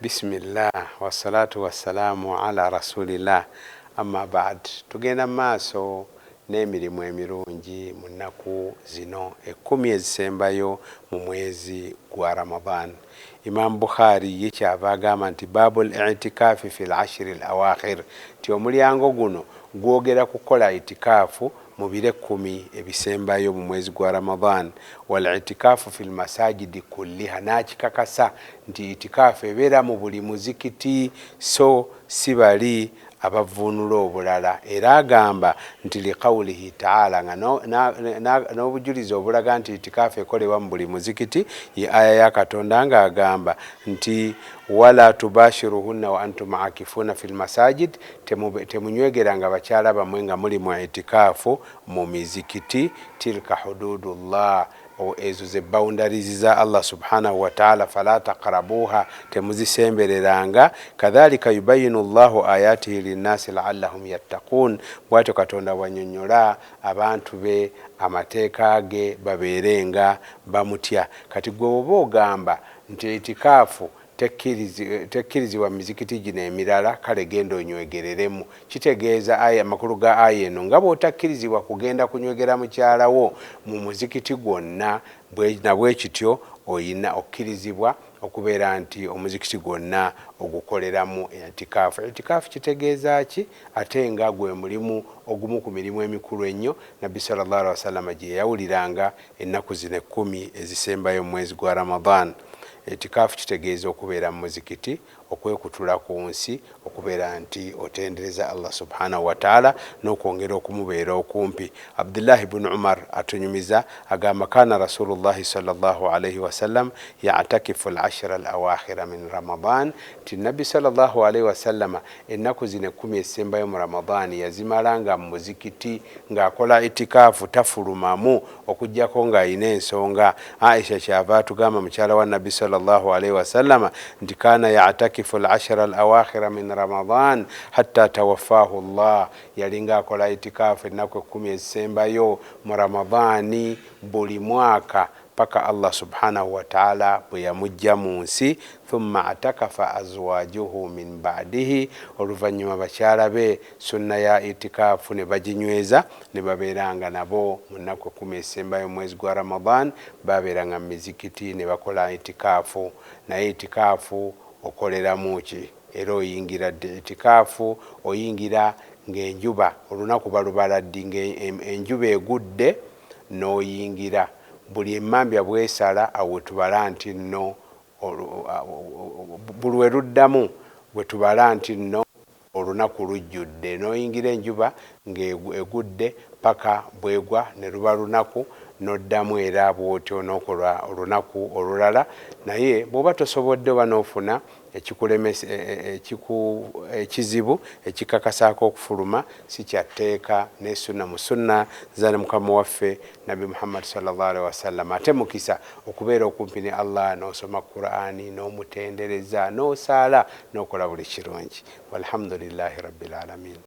Bismillah wassalatu wassalamu ala rasulillah amma ba'd. Tugenda maaso n'emirimu emirungi mu nnaku zino 10 ezisembayo mu mwezi gwa Ramadan. Imam Bukhari yekyava agamba nti babul i'tikafi fil ashri al-awakhir, ti omulyango guno gwogera kukola itikafu mu bire 10 ebisembayo mu mwezi gwa Ramadan. Wal itikafu fil masajidi kulliha, nakikakasa nti itikafu ebeera mu buli muzikiti, so sibali abavunula obulala. Era agamba nti liqawlihi ta'ala, n'obujulizi obulaga nti itikafu ekolewa mu buli muzikiti, ye aya ya Katonda nga agamba nti wala tubashiruhunna wa antum akifuna fil masajid, temunywegeranga bakyala bamwe nga muli mu itikafu mu mizikiti. Tilka hududullah, ezo ze boundaries za Allah subhanahu wa ta'ala, fala taqrabuha, temuzisembereranga. Kadhalika yubayinu Allahu ayatihi linnasi la'allahum yattaqun, bwatyo Katonda bwanyonyola abantu be amateeka ge babeerenga bamutya. Kati gwe oba ogamba nti itikafu tekkirizibwa mizikiti gino emirala, kale genda onywegereremu. Kitegeeza amakulu ga aya eno nga bw'otakkirizibwa kugenda kunywegera mukyalawo mu muzikiti gwonna, nabwe kityo oyina okkirizibwa okubeera nti omuzikiti gwonna ogukoleramu itikafu. Itikafu kitegeeza ki? Ate nga gwe mulimu ogumu ku mirimu emikulu ennyo Nabbi sallallahu alaihi wasallam gye yawuliranga ennaku zino 10 ezisembayo mu mwezi gwa Ramadan. Itikafu kitegeeza okubeera mu muzikiti, okwekutula ku nsi, okubeera nti otendereza Allah subhanahu wa ta'ala, n'okwongera okumubeera okumpi. Abdullah ibn Umar atunyumiza agamba kana Rasulullahi sallallahu alaihi wasallam ya'takifu al-ashra al-awakhira min Ramadan, ti Nabbi sallallahu alaihi wasallam ennaku zino 10 ezisembayo mu Ramadan yazimalanga mu muzikiti ng'akola itikafu, tafulumamu okujjako ng'ayina ensonga. Aisha kyava atugamba mukyala wa Nabbi sallallahu alaihi wasallam nti kana ya'takifu al-ashra al-awakhira min Ramadan hatta tawaffahu Allah, yalinga akola itikafu ennaku 10 ezisembayo mu Ramadani buli mwaka paka Allah subhanahu wa ta'ala bwe yamujja mu nsi. Thumma atakafa azwajuhu min ba'dihi, oluvannyuma bakyala be sunna ya itikafu ne baginyweza, ne babeeranga nabo mu nnaku 10 ezisembayo mu mwezi gwa Ramadan, babeeranga mu mizikiti ne bakola itikafu. Naye itikafu okoleramu ki? Era oyingira itikafu oyingira ng'enjuba, olunaku balubala ddi, ng'enjuba egudde n'oyingira. Buli emmambya bwesala awo tubala nti nno buli weruddamu bwe tubala nti nno olunaku lujjudde, n'oyingira enjuba ng'egudde paka bwegwa ne luba lunaku, n'oddamu era bw'otyo n'okola olunaku olulala. Naye bw'oba tosobodde oba n'ofuna ekizibu ekikakasaako okufuluma, si kyatteeka n'essunna mu sunna za Mukama waffe Nabi Muhammad sallallahu alaihi wasallam. Ate mukisa okubeera okumpi ne Allah, n'osoma Qur'ani, n'omutendereza, n'osaala, n'okola buli kirungi. Walhamdulillahi rabbil alamin.